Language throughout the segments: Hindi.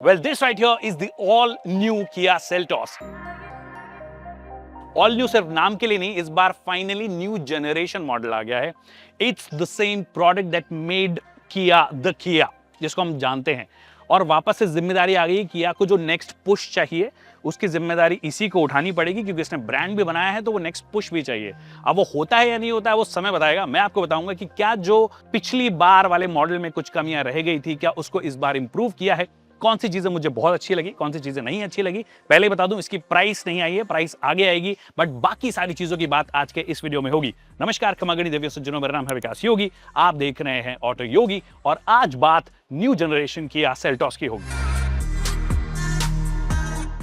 Well, this right here is the all new Kia Seltos. All new सिर्फ नाम के लिए नहीं, इस बार फाइनली न्यू जनरेशन मॉडल आ गया है. It's the same product that made किया द किया, जिसको हम जानते हैं. और वापस से जिम्मेदारी आ गई किया को, जो नेक्स्ट पुश चाहिए उसकी जिम्मेदारी इसी को उठानी पड़ेगी, क्योंकि इसने ब्रांड भी बनाया है तो वो नेक्स्ट पुश भी चाहिए. अब वो होता है या नहीं होता है वो समय बताएगा. मैं आपको बताऊंगा कि क्या जो पिछली बार वाले मॉडल में कुछ कमियां रह गई थी, क्या उसको इस बार इंप्रूव किया है, कौन सी चीजें मुझे बहुत अच्छी लगी, कौन सी चीजें नहीं अच्छी लगी. पहले ही बता दूं, इसकी प्राइस नहीं आई है, प्राइस आगे आएगी, बट बाकी सारी चीजों की बात आज के इस वीडियो में होगी. नमस्कार, खमागणी देवी सज्जनों, मेरा नाम है विकास योगी, आप देख रहे हैं ऑटो योगी, और आज बात न्यू जनरेशन किया सेल्टॉस की होगी.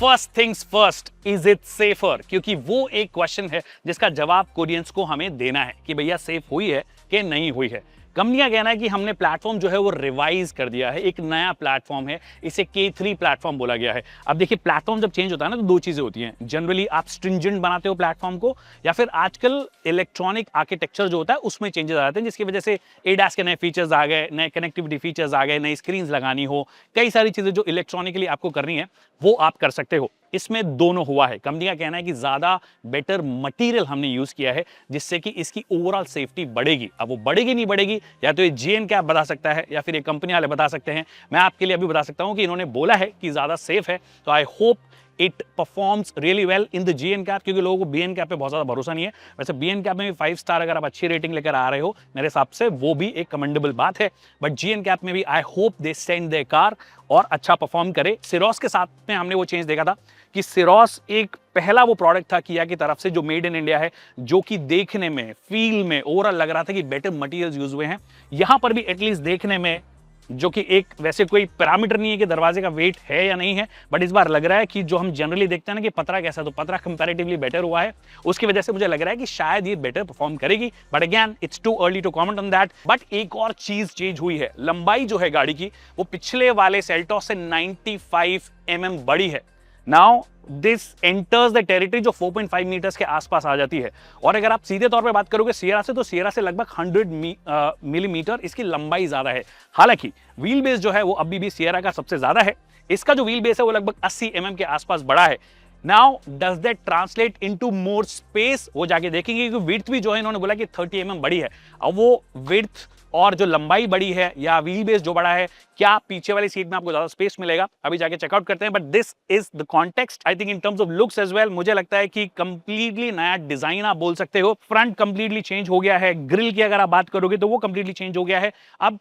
First things first, is it safer? क्योंकि वो एक क्वेश्चन है जिसका जवाब कोरियंस को हमें देना है कि भैया सेफ हुई है कि नहीं हुई है. कंपनी का कहना है कि हमने प्लेटफॉर्म जो है वो रिवाइज कर दिया है, एक नया प्लेटफॉर्म है, इसे K3 प्लेटफॉर्म बोला गया है. अब देखिए, प्लेटफॉर्म जब चेंज होता है ना, तो दो चीजें होती हैं. जनरली आप स्ट्रिंजेंट बनाते हो प्लेटफॉर्म को, या फिर आजकल इलेक्ट्रॉनिक आर्किटेक्चर जो होता है उसमें चेंजेस आ जाते हैं, जिसकी वजह से ADAS के नए फीचर्स आ गए, नए कनेक्टिविटी फीचर्स आ गए, नई स्क्रीन लगानी हो, कई सारी चीजें जो इलेक्ट्रॉनिकली आपको करनी है वो आप कर सकते हो. इसमें दोनों हुआ है. कंपनी का कहना है कि ज्यादा बेटर मटेरियल हमने यूज किया है, जिससे कि इसकी ओवरऑल सेफ्टी बढ़ेगी. अब वो बढ़ेगी नहीं बढ़ेगी, या तो ये GN कैप बता सकता है या फिर ये कंपनी वाले बता सकते हैं. मैं आपके लिए अभी बता सकता हूं कि इन्होंने बोला है कि ज्यादा सेफ है, तो I hope it performs really well in the GN cap, क्योंकि लोगों को BN कैप पे बहुत ज्यादा भरोसा नहीं है. वैसे BN कैप में भी 5 स्टार अगर आप अच्छी रेटिंग लेकर आ रहे हो, मेरे हिसाब से वो भी एक कमेंडेबल बात है. बट GN कैप में भी I hope they stand their car और अच्छा परफॉर्म करे. सिरोस के साथ में हमने वो चेंज देखा था कि सिरोस एक पहला वो प्रोडक्ट था किया की तरफ से जो मेड इन इंडिया है, जो कि देखने में, फील में, ओवरऑल लग रहा था कि बेटर मटेरियल्स यूज हुए हैं. यहां पर भी एटलीस्ट देखने में, जो कि एक वैसे कोई पैरामीटर नहीं है कि दरवाजे का वेट है या नहीं है, बट इस बार लग रहा है कि जो हम जनरली देखते हैं ना कि पतरा कैसा, तो पतरा कंपैरेटिवली बेटर हुआ है. उसकी वजह से मुझे लग रहा है कि शायद ये बेटर परफॉर्म करेगी, but again it's too early to comment on that. But एक और चीज चेंज हुई है. लंबाई जो है गाड़ी की, वो पिछले वाले सेल्टॉस से 95 mm बड़ी है. Now this enters the territory जो 4.5 मीटर्स के आसपास आ जाती है. और अगर आप सीधे तौर पे बात करोगे सियरा से, तो सियरा से लगभग 100 मिलीमीटर इसकी लंबाई ज्यादा है. हालांकि व्हील बेस जो है वो अभी भी सियरा का सबसे ज्यादा है. इसका जो व्हील बेस है वो लगभग 80 mm के आसपास बड़ा है. Now does that translate into more space, वो जाके देखेंगे, क्योंकि विड्थ भी जो है इन्होंने बोला कि 30 mm बड़ी है. अब वो विड्थ और जो लंबाई बड़ी है या व्हील बेस जो बड़ा है, क्या पीछे वाली सीट में आपको ज्यादा स्पेस मिलेगा, अभी जाके चेकआउट करते हैं. But this is the context. I think in terms of looks as well, मुझे लगता है कि कंप्लीटली नया डिजाइन आप बोल सकते हो. फ्रंट कंप्लीटली चेंज हो गया है. ग्रिल की अगर आप बात करोगे तो वो कंप्लीटली चेंज हो गया है. अब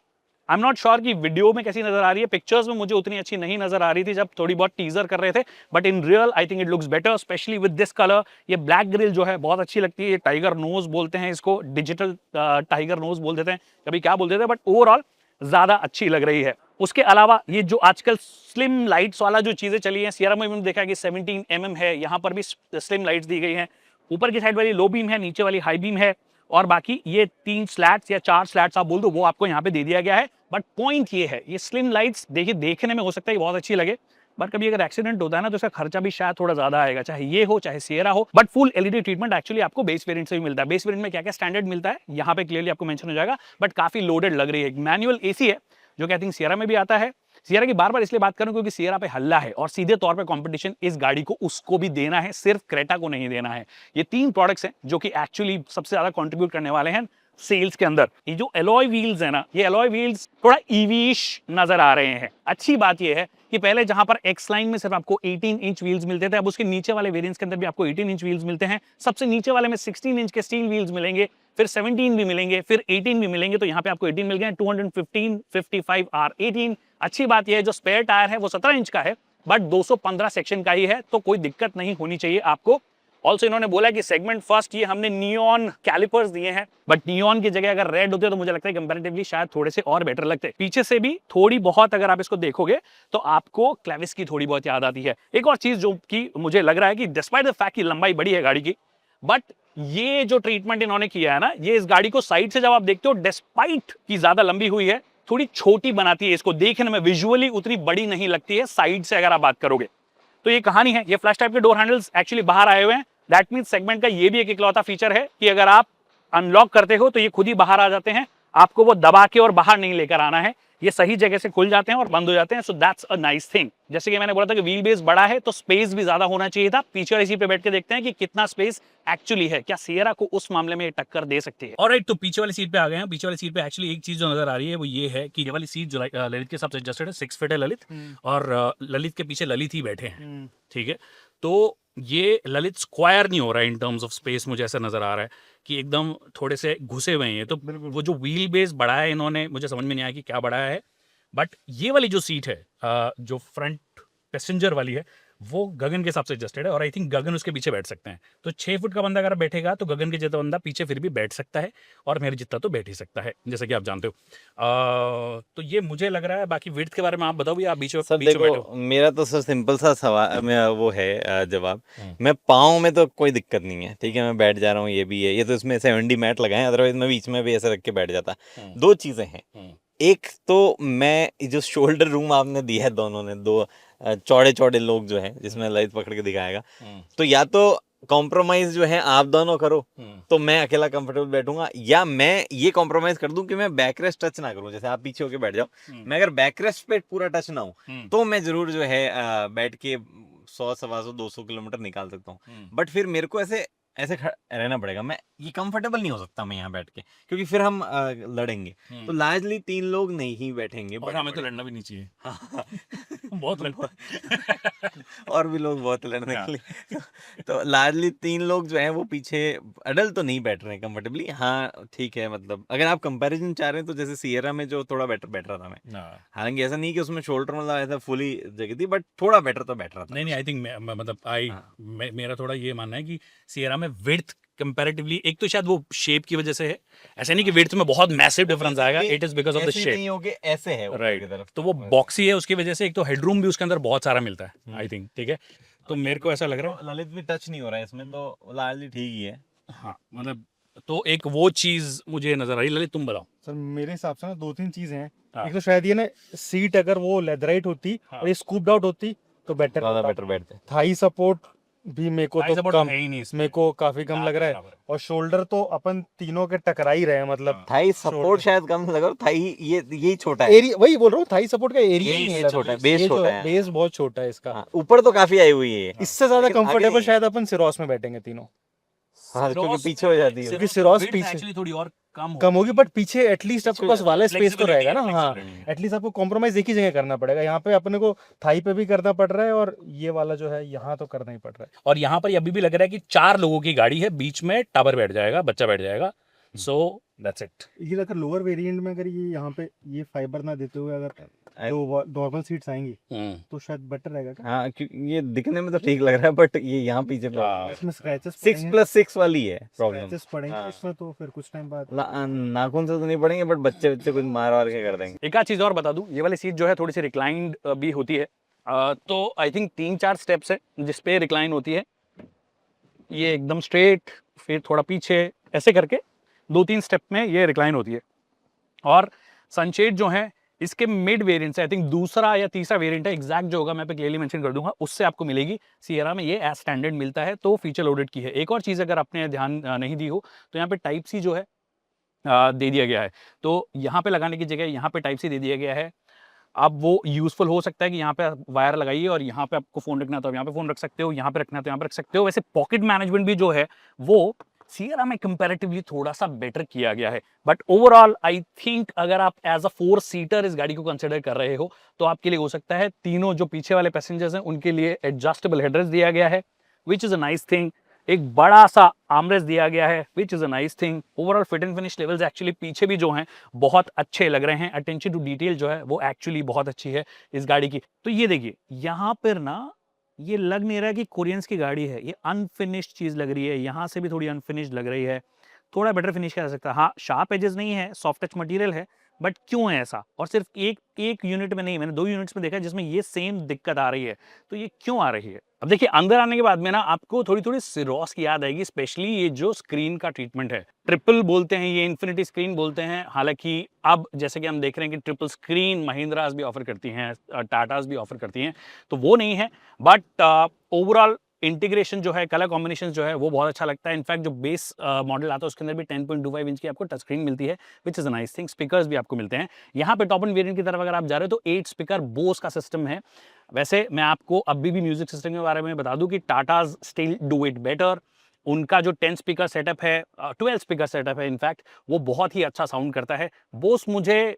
आई एम नॉट श्योर कि वीडियो में कैसी नजर आ रही है, पिक्चर्स में मुझे उतनी अच्छी नहीं नजर आ रही थी जब थोड़ी बहुत टीजर कर रहे थे, but in real I think it looks better, specially with this colour. ये ब्लैक ग्रिल जो है बहुत अच्छी लगती है. ये टाइगर नोज बोलते हैं इसको, डिजिटल टाइगर नोज बोल देते हैं, कभी क्या बोल देते हैं, बट ओवरऑल ज्यादा अच्छी लग रही है. उसके अलावा ये जो आजकल स्लिम लाइट्स वाला जो चीजें चली हैं, सियरा में भी देखा कि 17 mm है, यहाँ पर भी स्लिम लाइट्स दी गई हैं. ऊपर की साइड वाली लो बीम है, नीचे वाली हाई बीम है, और बाकी ये 3 स्लैट्स या 4 स्लैट्स आप बोल दो, वो आपको यहाँ पे दे दिया गया है. बट पॉइंट ये है, ये स्लिम लाइट्स देखिए देखने में हो सकता है बहुत अच्छी लगे, बट कभी अगर एक्सीडेंट होता है ना, तो इसका खर्चा भी शायद थोड़ा ज्यादा आएगा, चाहे ये हो चाहे सियरा हो. But full LED treatment actually आपको बेस वेरिएंट से भी मिलता है. बेस वेरिएंट में क्या क्या स्टैंडर्ड मिलता है यहाँ पे क्लियरली आपको मेंशन हो जाएगा, बट काफी लोडेड लग रही है. मैनुअल AC है, जो कि आई थिंक सियरा में भी आता है. सियरा की बार बार इसलिए बात करूं क्योंकि सियरा पे हल्ला है, और सीधे तौर पे कंपटीशन इस गाड़ी को उसको भी देना है, सिर्फ क्रेटा को नहीं देना है. ये 3 प्रोडक्ट्स हैं जो कि एक्चुअली सबसे ज्यादा कंट्रीब्यूट करने वाले हैं सेल्स के अंदर. ये जो एलॉय व्हील्स है ना, ये एलॉय व्हील्स थोड़ा EV-ish नजर आ रहे हैं. अच्छी बात ये है कि पहले जहां पर X लाइन में सिर्फ आपको 18 इंच व्हील्स मिलते थे, अब उसके नीचे वाले वेरिएंट्स के अंदर भी आपको 18 इंच व्हील्स मिलते हैं. सबसे नीचे वाले में 16 इंच के स्टील व्हील्स मिलेंगे, फिर 17 भी मिलेंगे, फिर 18 भी मिलेंगे. तो यहाँ पे आपको 18 मिल गए. 215 55 R18. अच्छी बात यह है जो स्पेयर टायर है वो 17 इंच का है, बट 215 सेक्शन का ही है, तो कोई दिक्कत नहीं होनी चाहिए आपको. ऑल्सो इन्होंने बोला कि सेगमेंट फर्स्ट ये हमने नियॉन कैलिपर्स दिए हैं, बट नियॉन की जगह अगर रेड होते तो मुझे लगता है कंपैरेटिवली शायद थोड़े से और बेटर लगते. पीछे से भी थोड़ी बहुत अगर आप इसको देखोगे तो आपको क्लेविस की थोड़ी बहुत याद आती है. एक और चीज जो कि मुझे लग रहा है कि डिस्पाइट द फैक्ट कि लंबाई बड़ी है गाड़ी की, बट ये जो ट्रीटमेंट इन्होंने किया है ना, ये इस गाड़ी को साइड से जब आप देखते हो, डिस्पाइट की ज्यादा लंबी हुई है, थोड़ी छोटी बनाती है इसको. देखने में विजुअली उतनी बड़ी नहीं लगती है साइड से अगर आप बात करोगे. तो ये कहानी है. ये फ्लैश टाइप के डोर हैंडल्स एक्चुअली बाहर आए हुए हैं. दैट मींस सेगमेंट का ये भी एक इकलौता फीचर है कि अगर आप अनलॉक करते हो तो ये खुद ही बाहर आ जाते हैं, आपको वो दबा के और बाहर नहीं लेकर आना है. ये सही जगह से खुल जाते हैं और बंद हो जाते हैं। So that's a nice thing. जैसे कि मैंने बोला था कि व्हील बेस बड़ा है तो स्पेस भी ज्यादा होना चाहिए था। पीछे वाली सीट पे बैठ के देखते हैं कि कितना स्पेस एक्चुअली है, क्या सियरा को उस मामले में टक्कर दे सकती है। ऑलराइट, तो पीछे वाली सीट पे आ गए हैं। पीछे वाली सीट पे एक्चुअली एक चीज जो नजर आ रही है वो ये है कि ये वाली सीट जो ललित के हिसाब से एडजस्टेड है, 6 फीट है ललित, और ललित के पीछे ललित ही बैठे हैं, ठीक है। तो ये ललित स्क्वायर नहीं हो रहा है इन टर्म्स ऑफ स्पेस, मुझे ऐसा नजर आ रहा है कि एकदम थोड़े से घुसे हुए हैं। तो वो जो व्हील बेस बढ़ाया है इन्होंने, मुझे समझ में नहीं आया कि क्या बढ़ाया है। बट ये वाली जो सीट है जो फ्रंट पैसेंजर वाली है, वो गगन के हिसाब से एडजस्टेड है और आई थिंक गगन उसके पीछे बैठ सकते हैं। तो 6 फुट का बंदा अगर बैठेगा तो गगन के जितना बंदा पीछे फिर भी बैठ सकता है और मेरे जितना तो बैठ ही सकता है, जैसा कि आप जानते हो। तो ये मुझे लग रहा है। बाकी विड्थ के बारे में आप बताओ, आप बीच में सब देखो, मेरा तो सर सिंपल सा सवाल वो है जवाब। मैं पाँव में तो कोई दिक्कत नहीं है, ठीक है, मैं बैठ जा रहा हूँ, ये भी है, ये तो इसमें 70 मैट लगाए, अदरवाइज मैं बीच में भी ऐसे रख के बैठ जाता। दो चीजें हैं, एक तो मैं जो शोल्डर रूम आपने दिया है, दोनों ने दो चौड़े चौड़े लोग जो है, जिसमें ललित पकड़ के दिखाएगा, तो या तो कॉम्प्रोमाइज जो है आप दोनों करो तो मैं अकेला कंफर्टेबल बैठूंगा, या मैं ये कॉम्प्रोमाइज कर दूं कि मैं बैकरेस्ट टच ना करूं, जैसे आप पीछे होके बैठ जाओ, मैं अगर बैकरेस्ट पे पूरा टच ना हूं तो मैं जरूर जो है बैठ के 100, 125, 200 किलोमीटर निकाल सकता हूँ। बट फिर मेरे को ऐसे ऐसे रहना पड़ेगा, मैं ये कंफर्टेबल नहीं हो सकता मैं यहाँ बैठ के, क्योंकि फिर हम लड़ेंगे। तो लार्जली 3 लोग नहीं बैठेंगे, और हमें तो लड़ना भी नहीं चाहिए। बहुत लड़ता और भी लोग बहुत लड़ने के लिए। तो लार्जली 3 लोग जो हैं वो पीछे अडल्ट तो नहीं बैठ रहे हैं कंफर्टेबली। हाँ ठीक है, मतलब अगर आप कंपैरिजन चाह रहे हैं तो जैसे सियरा में जो थोड़ा बेटर बैठ रहा था मैं, हालांकि ऐसा नहीं कि उसमें शोल्डर मतलब ऐसा फुली जगह थी, बट थोड़ा बेटर तो बैठ रहा था। नहीं, आई थिंक मतलब मेरा थोड़ा ये मानना है कि सियरा में विड्थ कंपैरेटिवली, एक तो शायद वो शेप की वजह से है, ऐसा नहीं कि विड्थ में बहुत मैसिव डिफरेंस आएगा, it is because of the shape. नहीं होगे ऐसे है राइट, तो वो बॉक्सी है उसकी वजह से, एक तो हेडरूम भी उसके अंदर बहुत सारा मिलता है आई थिंक, ठीक है। तो मेरे को ऐसा लग रहा है ललित भी टच नहीं हो रहा है इसमें, तो लार्जली ठीक ही है। हाँ, मतलब तो एक वो चीज मुझे नजर आई। ललित तुम बताओ। सर मेरे हिसाब से ना 2-3 चीजें हैं। एक तो शायद ये ना सीट अगर वो लेदराइट होती और ये स्कूप्ड आउट होती तो बेटर ज्यादा बेटर बैठते। थाई सपोर्ट भी मेरे को तो कम, है ही नहीं इसमें। मेरे को काफी कम लग रहा है। और शोल्डर तो अपन तीनों के टकरा ही रहे हैं, मतलब थाई सपोर्ट शायद कम लगा, थाई ये यही छोटा है। एरिया वही बोल रहा हूँ, थाई सपोर्ट का एरिया ही नहीं छोटा है, बेस छोटा है, बेस बहुत छोटा है इसका। ऊपर तो काफी आई हुई है। इससे ज्यादा कंफर्टेबल शायद अपन सिरोस में बैठेंगे तीनों, क्योंकि पीछे हो जाती है, क्योंकि सिरोस पीछे एक्चुअली थोड़ी और कम होगी, बट पीछे एटलीस्ट आपके पास वाला स्पेस तो रहेगा ना। हाँ, एटलीस्ट आपको कॉम्प्रोमाइज एक ही जगह करना पड़ेगा। यहाँ पे अपने को थाई पे भी करना पड़ रहा है और ये वाला जो है यहाँ तो करना ही पड़ रहा है। और यहाँ पर अभी भी लग रहा है कि 4 लोगों की गाड़ी है, बीच में टावर बैठ जाएगा, बच्चा बैठ जाएगा। So that's it. ये अगर लोअर वेरिएंट में अगर ये यहाँ पे ये फाइबर ना देते हुए अगर जो नॉर्मल सीट्स आएंगी तो शायद बेटर रहेगा क्या? हाँ, क्योंकि ये दिखने में तो ठीक लग रहा है, बट ये यहाँ पीछे इसमें स्क्रैचेस 6+6 वाली है प्रॉब्लम। स्क्रैचेस पड़ेंगे इसमें तो फिर कुछ टाइम बाद नाखून से तो नहीं पड़ेंगे, बट बच्चे कुछ मार वार के कर देंगे। एक आध चीज और बता दूं, ये वाली सीट जो है थोड़ी सी रिक्लाइंड भी होती है। तो आई थिंक 3-4 स्टेप्स है जिसपे रिक्लाइन होती है। ये एकदम स्ट्रेट, फिर थोड़ा पीछे, ऐसे करके 2-3 स्टेप में ये रिक्लाइन होती है। और सनशेड जो है इसके मिड वेरिएंट से, आई थिंक दूसरा या तीसरा वेरिएंट है, एग्जैक्ट जो होगा मैं पे क्लियरली मेंशन कर दूंगा, उससे आपको मिलेगी। सियरा में ये एज स्टैंडर्ड मिलता है, तो फीचर लोडेड की है। एक और चीज़ अगर आपने ध्यान नहीं दी हो तो यहाँ पे टाइप सी जो है दे दिया गया है। तो यहाँ पे लगाने की जगह यहाँ पे टाइप सी दे दिया गया है। अब वो यूजफुल हो सकता है कि यहाँ पे वायर लगाइए और यहाँ पे आपको फोन रखना है तो यहाँ पे फोन रख सकते हो, यहाँ पे रखना है तो यहाँ पे रख सकते हो। वैसे पॉकेट मैनेजमेंट भी जो है वो सियरा में कंपैरेटिवली थोड़ा सा बेटर किया गया है। बट ओवरऑल आई थिंक अगर आप एज अ 4 सीटर इस गाड़ी को कंसिडर कर रहे हो तो आपके लिए हो सकता है। तीनों जो पीछे वाले पैसेंजर्स हैं उनके लिए एडजस्टेबल हेडरेस्ट दिया गया है, which is a nice thing. एक बड़ा सा आर्मरेस्ट दिया गया है, which is a nice thing. Overall fit and finish levels actually पीछे भी जो हैं बहुत अच्छे लग रहे हैं। अटेंशन टू डिटेल जो है वो एक्चुअली बहुत अच्छी है इस गाड़ी की। तो ये देखिए यहाँ पर ना ये लग नहीं रहा है कि कोरियंस की गाड़ी है, ये अनफिनिश्ड चीज लग रही है। यहाँ से भी थोड़ी अनफिनिश्ड लग रही है, थोड़ा बेटर फिनिश किया जा सकता है। हाँ, शार्प एजेस नहीं है, सॉफ्ट टच मटेरियल है, बट क्यों है ऐसा? और सिर्फ एक यूनिट में नहीं, मैंने 2 यूनिट्स में देखा जिसमें ये सेम दिक्कत आ रही है। तो ये क्यों आ रही है? अब देखिए अंदर आने के बाद में ना आपको थोड़ी थोड़ी सिरोस की याद आएगी, स्पेशली ये जो स्क्रीन का ट्रीटमेंट है। ट्रिपल बोलते हैं, ये इन्फिनिटी स्क्रीन बोलते हैं। हालांकि अब जैसे कि हम देख रहे हैं कि ट्रिपल स्क्रीन महिंद्रास भी ऑफर करती हैं, टाटास भी ऑफर करती हैं, तो वो नहीं है। बट ओवरऑल इंटीग्रेशन जो है, कलर कॉम्बिनेशन जो है वो बहुत अच्छा लगता है। इनफैक्ट जो बेस मॉडल आता है उसके अंदर भी 10.25 इंच की आपको टच स्क्रीन मिलती है, which is a nice thing. Speakers भी आपको मिलते हैं। यहाँ पे टॉप एंड वेरिएंट की तरफ अगर आप जा रहे हो तो 8 स्पीकर बोस का सिस्टम है। वैसे मैं आपको अभी भी म्यूजिक सिस्टम के बारे में बता दूं कि Tatas still do it better. उनका जो 10 स्पीकर सेटअप है, 12 स्पीकर सेटअप है इनफैक्ट, वो बहुत ही अच्छा साउंड करता है। बोस मुझे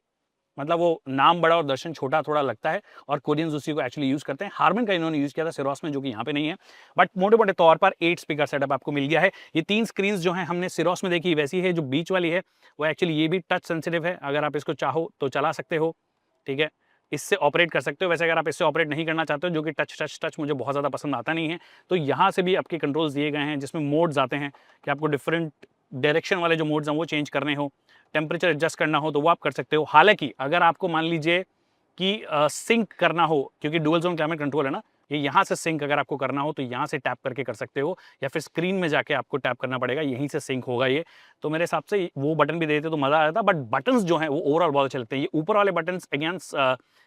मतलब वो नाम बड़ा और दर्शन छोटा थोड़ा लगता है, और कोरियंस उसी को एक्चुअली यूज करते हैं। हार्मन का इन्होंने यूज किया था सिरोस में, जो कि यहाँ पे नहीं है, बट मोटे मोटे तौर पर 8 स्पीकर सेटअप आपको मिल गया है। ये 3 स्क्रीन जो है हमने सिरोस में देखी वैसी है। जो बीच वाली है वो एक्चुअली ये भी टच सेंसिटिव है, अगर आप इसको चाहो तो चला सकते हो, ठीक है, इससे ऑपरेट कर सकते हो। वैसे अगर आप इससे ऑपरेट नहीं करना चाहते हो, जो कि टच मुझे बहुत ज़्यादा पसंद आता नहीं है, तो यहाँ से भी आपके कंट्रोल्स दिए गए हैं, जिसमें मोड्स आते हैं कि आपको डिफरेंट डायरेक्शन वाले जो मोड्स हैं वो चेंज करने हो, टेम्परेचर एडजस्ट करना हो तो वो आप कर सकते हो। हालांकि अगर आपको मान लीजिए कि सिंक करना हो, क्योंकि डुअल जोन क्लाइमेट कंट्रोल है ना, ये यहाँ से सिंक अगर आपको करना हो तो यहाँ से टैप करके कर सकते हो, या फिर स्क्रीन में जाके आपको टैप करना पड़ेगा, यहीं से सिंक होगा ये। तो मेरे हिसाब से वो बटन भी देते तो मजा आ जाता, बट बटन्स जो हैं वो ओवरऑल बहुत अच्छे लगते हैं। ये ऊपर वाले बटन्स अगेंस्ट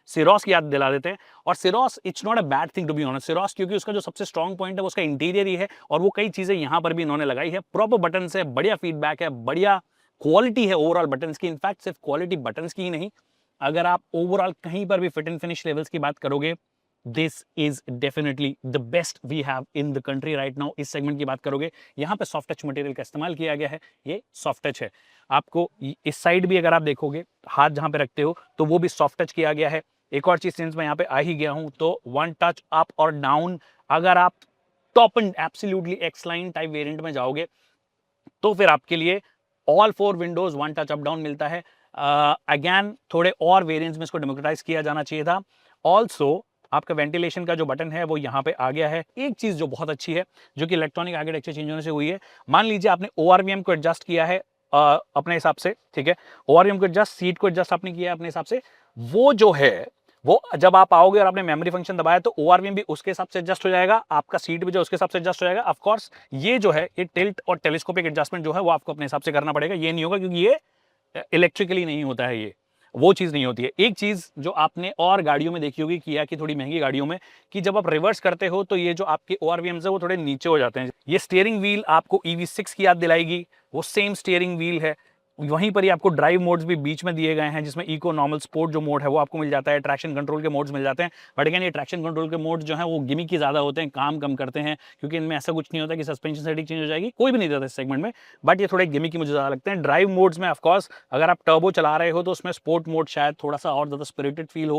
सिरोस की याद दिला देते हैं, और Syros it's not a bad thing to be honest. Syros क्योंकि उसका जो सबसे स्ट्रॉन्ग पॉइंट है वो उसका इंटीरियर ही है, और वो कई चीजें यहाँ पर भी इन्होंने लगाई है। प्रॉपर बटन है, बढ़िया फीडबैक है, बढ़िया क्वालिटी है ओवरऑल बटन्स की। इनफैक्ट सिर्फ क्वालिटी बटन्स की ही नहीं, अगर आप ओवरऑल कहीं पर भी फिट एंड फिनिश लेवल्स की बात करोगे, this is definitely the best we have in the country right now. इस सेगमेंट की बात करोगे, यहाँ पे सॉफ्ट टच मटेरियल का इस्तेमाल किया गया है, ये सॉफ्ट टच है। आपको इस साइड भी अगर आप देखोगे, हाथ जहां पे रखते हो तो वो भी सॉफ्ट टच किया गया है। एक और चीज, सिंस मैं यहाँ पे आ ही गया हूं, तो वन टच अप और डाउन, अगर आप top and absolutely x line type variant में जाओगे तो फिर आपके लिए all 4 Windows one touch up down मिलता है। अगेन थोड़े और वेरिएंट्स में इसको डेमोक्रेटाइज किया जाना चाहिए था। ऑल्सो आपका वेंटिलेशन का जो बटन है वो यहाँ पे आ गया है। एक चीज जो बहुत अच्छी है, जो कि इलेक्ट्रॉनिक आर्किटेक्चर चेंज होने से हुई है, मान लीजिए आपने ORVM को एडजस्ट किया है अपने हिसाब से, ठीक है, ORVM को एडजस्ट, सीट को एडजस्ट आपने किया है अपने हिसाब से, वो जो है वो जब आप आओगे और आपने मेमोरी फंक्शन दबाया तो ORVM भी उसके हिसाब से एडजस्ट हो जाएगा, आपका सीट भी जो उसके हिसाब से एडजस्ट हो जाएगा। ऑफ कोर्स ये जो है ये टिल्ट और टेलीस्कोपिक एडजस्टमेंट जो है वो आपको अपने हिसाब से करना पड़ेगा, ये नहीं होगा, क्योंकि ये इलेक्ट्रिकली नहीं होता है, ये वो चीज नहीं होती है। एक चीज जो आपने और गाड़ियों में देखी होगी किया की थोड़ी महंगी गाड़ियों में, कि जब आप रिवर्स करते हो तो ये जो आपके ORVMs है वो थोड़े नीचे हो जाते हैं। ये स्टीयरिंग व्हील आपको EV6 की याद दिलाएगी, वो सेम स्टीयरिंग व्हील है। वहीं पर ही आपको ड्राइव मोड्स भी बीच में दिए गए हैं, जिसमें इको, नॉर्मल, स्पोर्ट जो मोड है वो आपको मिल जाता है। ट्रैक्शन कंट्रोल के मोड्स मिल जाते हैं, बट अगेन ये ट्रैक्शन कंट्रोल के मोड जो हैं वो गिमिकी ज़्यादा होते हैं, काम कम करते हैं, क्योंकि इनमें ऐसा कुछ नहीं होता कि सस्पेंशन सेटिंग चेंज हो जाएगी, कोई भी नहीं देता इस सेगमेंट में, बट ये थोड़े गिमिकी मुझे ज़्यादा लगते हैं। ड्राइव मोड्स में ऑफकोर्स अगर आप टर्बो चला रहे हो तो उसमें स्पोर्ट मोड शायद थोड़ा सा और ज़्यादा स्पिरिटेड फील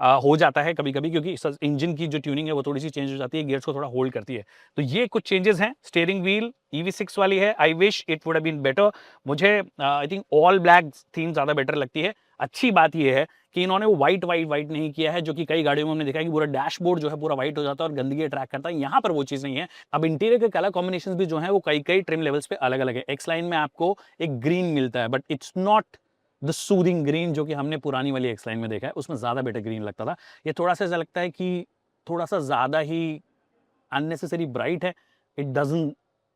हो जाता है कभी कभी, क्योंकि इंजन की जो ट्यूनिंग है वो थोड़ी सी चेंज हो जाती है, गियर्स को थोड़ा होल्ड करती है। तो ये कुछ चेंजेस हैं। स्टीयरिंग व्हील EV6 वाली है, I wish it would have been better. मुझे I think all black theme ज्यादा बेटर लगती है। अच्छी बात यह है कि इन्होंने वो व्हाइट नहीं किया है, जो कि कई गाड़ियों में हमने देखा है कि पूरा डैशबोर्ड जो है पूरा व्हाइट हो जाता है और गंदगी अट्रैक्ट करता है। यहाँ पर वो चीज नहीं है। अब इंटीरियर के कलर कॉम्बिनेशन भी जो है वो कई ट्रिम लेवल्स पे अलग अलग है। एक्स लाइन में आपको एक ग्रीन मिलता है, but it's not the soothing green जो कि हमने पुरानी वाली एक्स लाइन में देखा है, उसमें ज्यादा बेटर ग्रीन लगता था। ये थोड़ा सा ऐसा लगता है कि थोड़ा सा ज्यादा ही अननेसेसरी ब्राइट है, इट डजंट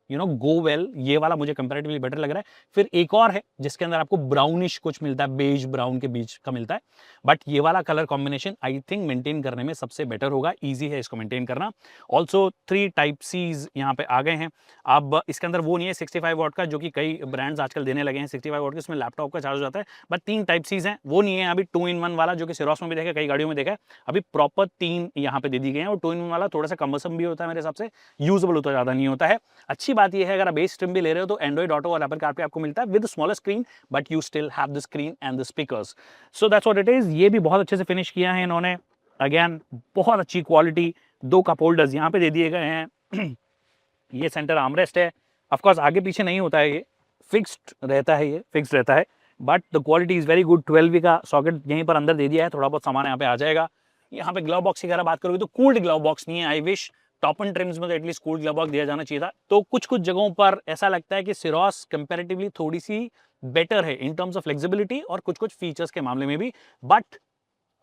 गो वेल। ये वाला मुझे कंपैरेटिवली बेटर लग रहा है। फिर एक और है जिसके अंदर आपको ब्राउनिश कुछ मिलता है, बेज ब्राउन के बीच का मिलता है, बट ये वाला colour combination I think maintain करने में सबसे बेटर होगा, इजी है इसको मेंटेन करना। ऑल्सो 3 Type-Cs यहाँ पे आ गए हैं। अब इसके अंदर वो नहीं है 65 वॉट का, जो कि कई ब्रांड्स आजकल देने लगे हैं 65 वॉट के, इसमें लैपटॉप का चार्ज हो जाता है, बट 3 Type-Cs हैं, वो नहीं है अभी 2-in-1 वाला, जो कि सिरोस में भी देखा, कई गाड़ियों में देखा है। अभी प्रॉपर 3 यहाँ पे दे दी गए हैं, और 2-in-1 वाला थोड़ा सा कमर्सम भी होता है मेरे हिसाब से, यूजेबल होता ज्यादा नहीं होता है। अच्छी बात यह है अगर आप बेस ट्रिम भी ले रहे हो तो एंड्रॉइड ऑटो और एप्पल कारप्ले आपको मिलता है with smaller screen, but you still have the screen and the speakers. So that's what it is. ये भी बहुत अच्छे से फिनिश किया है इन्होंने, अगेन बहुत अच्छी क्वालिटी। 2 कप होल्डर्स यहाँ पे दे दिए गए हैं। ये सेंटर आर्मरेस्ट है, ऑफ कोर्स आगे पीछे नहीं होता है, ये फिक्स्ड रहता है, ये फिक्स्ड रहता है, but the quality is very good. 12V का सॉकेट यहीं पर अंदर दे दिया है, थोड़ा बहुत सामान यहाँ पे आ जाएगा। यहाँ पे ग्लव बॉक्स की अगर बात करोगे तो कूल्ड ग्लव बॉक्स नहीं है। I wish top and TRIMS में तो एटलीस्ट कूल्ड ग्लव बॉक्स दिया जाना चाहिए था। तो कुछ जगहों पर ऐसा लगता है कि सिरोस कंपैरेटिवली थोड़ी सी बेटर है इन टर्म्स ऑफ फ्लेक्सिबिलिटी और कुछ फीचर्स के मामले में भी, बट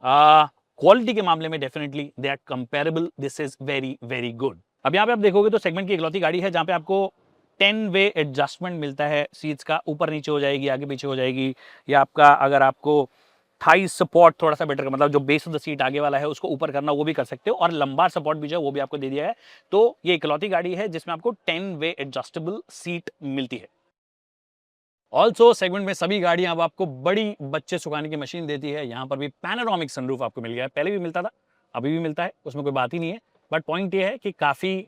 क्वालिटी के मामले में definitely they are comparable. This is very very good. अब यहाँ पे आप देखोगे तो सेगमेंट की इकलौती गाड़ी है जहाँ पे आपको 10-वे एडजस्टमेंट मिलता है। सीट्स का ऊपर नीचे हो जाएगी, आगे पीछे हो जाएगी, या आपका अगर आपको थाई सपोर्ट थोड़ा सा बेटर, मतलब जो बेस ऑफ द सीट आगे वाला है उसको ऊपर करना वो भी कर सकते हो, और लंबार सपोर्ट भी जो है वो भी आपको दे दिया है। तो ये इकलौती गाड़ी है जिसमें आपको 10 वे एडजस्टेबल सीट मिलती है। ऑल्सो सेगमेंट में सभी गाड़ियां अब आपको बड़ी बच्चे सुखाने की मशीन देती है। यहाँ पर भी पैनोरामिक सनरूफ आपको मिल गया है, पहले भी मिलता था, अभी भी मिलता है, उसमें कोई बात ही नहीं है। बट पॉइंट ये है कि काफ़ी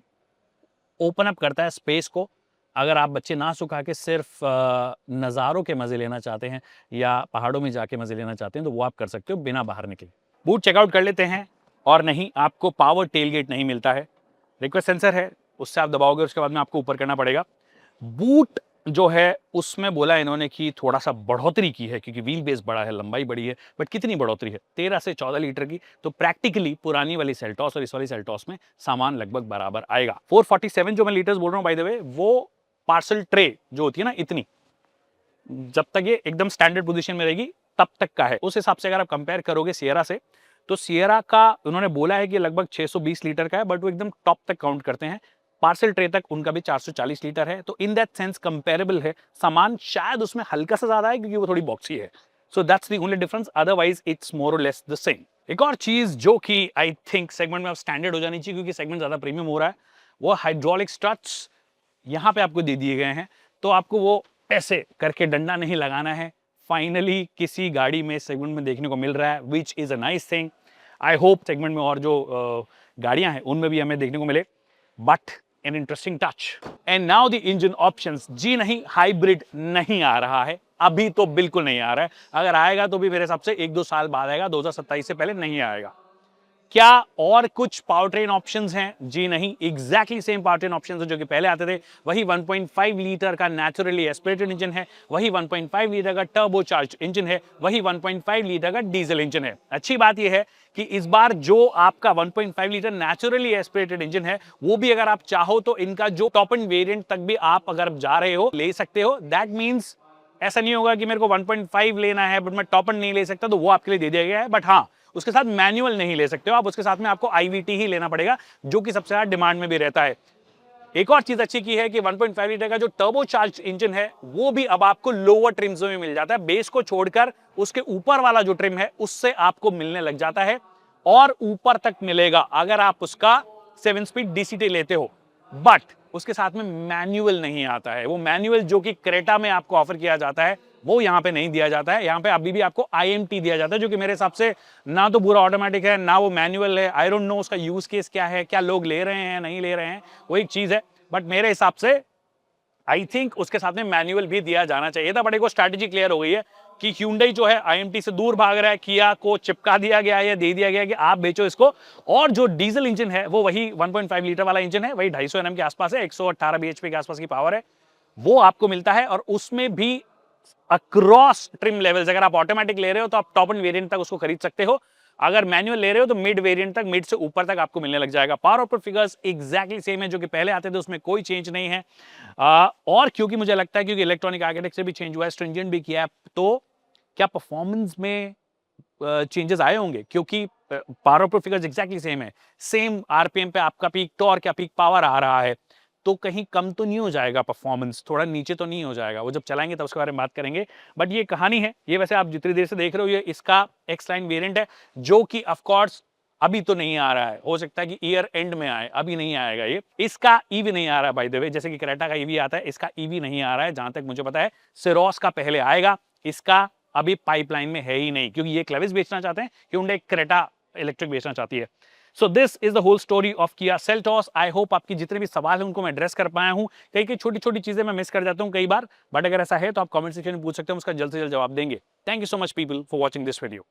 ओपन अप करता है स्पेस को। अगर आप बच्चे ना सुखा के सिर्फ नज़ारों के मज़े लेना चाहते हैं या पहाड़ों में जाके मज़े लेना चाहते हैं तो वो आप कर सकते हो बिना बाहर निकले। बूट चेकआउट कर लेते हैं। और नहीं, आपको पावर टेलगेट नहीं मिलता है, रिक्वेस्ट सेंसर है, उससे आप दबाओगे उसके बाद में आपको ऊपर करना पड़ेगा। बूट जो है उसमें बोला इन्होंने कि थोड़ा सा बढ़ोतरी की है क्योंकि व्हील बेस बड़ा है, लंबाई बड़ी है, बट कितनी बढ़ोतरी है, 13 से 14 लीटर की। तो प्रैक्टिकली पुरानी वाली सेल्टॉस और इस वाली सेल्टॉस में सामान लगभग बराबर आएगा। 447 जो मैं लीटर्स बोल रहा हूँ बाय द वे, वो पार्सल ट्रे जो होती है ना इतनी, जब तक ये एकदम स्टैंडर्ड पोजीशन में रहेगी तब तक का है। उस हिसाब से अगर आप कंपेयर करोगे सियरा से, तो सियरा का उन्होंने बोला है कि लगभग 620 लीटर का है, बट वो एकदम टॉप तक काउंट करते हैं। पार्सल ट्रे तक उनका भी 440 लीटर है, तो इन दैट सेंस कंपेरेबल है। सामान शायद उसमें हल्का सा ज्यादा है क्योंकि वो थोड़ी बॉक्सी है, so that's the only difference, otherwise it's more और लेस द सेम। एक और चीज जो कि आई थिंक सेगमेंट में अब स्टैंडर्ड हो जानी चाहिए क्योंकि सेगमेंट ज्यादा प्रीमियम हो रहा है, वो हाइड्रोलिक स्ट्रट्स यहाँ पे आपको दे दिए गए हैं। तो आपको वो ऐसे करके डंडा नहीं लगाना है, फाइनली किसी गाड़ी में सेगमेंट में देखने को मिल रहा है, which is a nice thing. I hope segment में और जो गाड़ियां हैं उनमें भी हमें देखने को मिले, but an interesting touch. And now the engine options. जी नहीं, हाइब्रिड नहीं आ रहा है अभी, तो बिल्कुल नहीं आ रहा है। अगर आएगा तो भी मेरे हिसाब से 1-2 साल बाद आएगा, 2027 से पहले नहीं आएगा। क्या और कुछ पावर ट्रेन ऑप्शंस हैं? जी नहीं, exactly same power train options हैं जो कि पहले आते थे। वही 1.5 लीटर का नेचुरली एस्पिरेटेड इंजन है, वही 1.5 लीटर का टर्बोचार्ज्ड इंजन है, वही 1.5 लीटर का डीजल इंजन है। अच्छी बात यह है कि इस बार जो आपका 1.5 लीटर नेचुरली एस्पिरेटेड इंजन है वो भी अगर आप चाहो तो इनका जो टॉप एंड वेरिएंट तक भी आप अगर जा रहे हो ले सकते हो। दैट मीन्स ऐसा नहीं होगा कि मेरे को 1.5 लेना है बट मैं टॉप एंड नहीं ले सकता, तो वो आपके लिए दे दिया गया है। बट हाँ, उसके साथ मैनुअल नहीं ले सकते हो आप, उसके साथ में आपको आईवीटी ही लेना पड़ेगा जो कि सबसे ज्यादा डिमांड में भी रहता है। एक और चीज अच्छी की है कि 1.5 लीटर का जो टर्बोचार्ज इंजन है वो भी अब आपको लोअर ट्रिम्स में मिल जाता है। बेस को छोड़कर उसके ऊपर वाला जो ट्रिम है उससे आपको मिलने लग जाता है और ऊपर तक मिलेगा अगर आप उसका 7 स्पीड डीसीटी लेते हो। बट उसके साथ में मैनुअल नहीं आता है। वो मैनुअल जो कि क्रेटा में आपको ऑफर किया जाता है वो यहाँ पे नहीं दिया जाता है। यहाँ पे अभी भी आपको IMT दिया जाता है जो कि मेरे हिसाब से ना तो पूरा ऑटोमेटिक है ना वो मैनुअल है। आई डोंट नो उसका यूज केस क्या है, क्या लोग ले रहे हैं नहीं ले रहे हैं, वो एक चीज है। बट मेरे हिसाब से आई थिंक उसके साथ में मैनुअल भी दिया जाना चाहिए था। बट एक स्ट्रैटेजी क्लियर हो गई है कि Hyundai जो है IMT से दूर भाग रहा है, किया को चिपका दिया गया है, दे दिया गया है कि आप बेचो इसको। और जो डीजल इंजन है वो वही 1.5 लीटर वाला इंजन है, वही 250 Nm के आसपास है, 118 bhp के आसपास की पावर है, वो आपको मिलता है। और उसमें भी अक्रॉस ट्रिम लेवल्स, अगर आप ऑटोमेटिक ले रहे हो तो आप टॉप एंड वेरिएंट तक उसको खरीद सकते हो, अगर मैनुअल ले रहे हो तो मिड वेरिएंट तक, मिड से ऊपर तक आपको मिलने लग जाएगा। Power output figures exactly same है जो कि पहले आते थे, उसमें कोई चेंज नहीं है। और क्योंकि मुझे लगता है क्योंकि इलेक्ट्रॉनिक आर्किटेक्चर भी चेंज हुआ है, स्ट्रिंजेंट भी किया है, तो क्या परफॉर्मेंस में चेंजेस आए होंगे? क्योंकि power output figures exactly same है, सेम आरपीएम पे आपका पीक टॉर्क या पीक पावर आ रहा है, तो कहीं कम तो नहीं हो जाएगा परफॉर्मेंस, थोड़ा नीचे तो नहीं हो जाएगा? वो जब चलाएंगे तब उसके बारे में बात करेंगे। बट ये कहानी है, ये वैसे आप जितनी देर से देख रहे हो ये इसका एक्स लाइन वेरिएंट है जो कि ऑफ कोर्स अभी तो नहीं आ रहा है, हो सकता है कि ईयर एंड में आए, अभी नहीं आएगा ये। इसका ईवी नहीं आ रहा है बाय द वे, जैसे कि क्रेटा का ईवी आता है, इसका ईवी नहीं आ रहा है जहां तक मुझे पता है। सिरोस का पहले आएगा, इसका अभी पाइपलाइन में है ही नहीं क्योंकि ये क्लेविस बेचना चाहते हैं, Hyundai क्रेटा इलेक्ट्रिक बेचना चाहती है। So this is the whole story of Kia Seltos. I hope आपकी जितने भी सवाल हैं उनको मैं एड्रेस कर पाया हूं। कई कई छोटी छोटी चीजें मैं मिस कर जाता हूं कई बार, बट अगर ऐसा है तो आप कमेंट सेक्शन में पूछ सकते हैं, उसका जल्द से जल्द जवाब देंगे। Thank you so much people for watching this video.